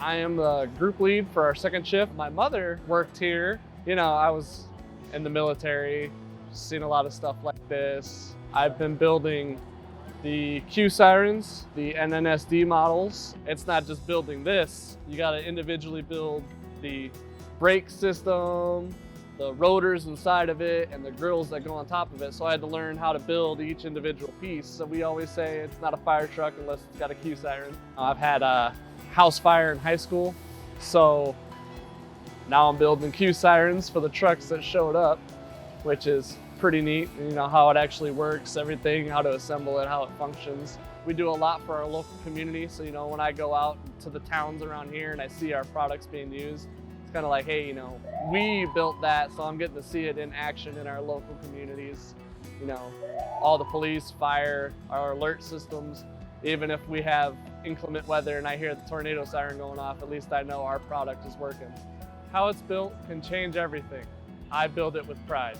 I am the group lead for our second shift. My mother worked here. You know, I was in the military, seen a lot of stuff like this. I've been building the Q-Sirens, the NNSD models. It's not just building this. You gotta individually build the brake system, the rotors inside of it, and the grills that go on top of it. So I had to learn how to build each individual piece. So we always say it's not a fire truck unless it's got a Q-Siren. I've had a house fire in high school, so now I'm building Q-Sirens for the trucks that showed up, which is pretty neat. You know, how it actually works, everything, how to assemble it, how it functions. We do a lot for our local community. So, you know, when I go out to the towns around here and I see our products being used, it's kind of like, hey, you know, we built that, so I'm getting to see it in action in our local communities. You know, all the police, fire, our alert systems. Even if we have inclement weather and I hear the tornado siren going off, at least I know our product is working. How it's built can change everything. I build it with pride.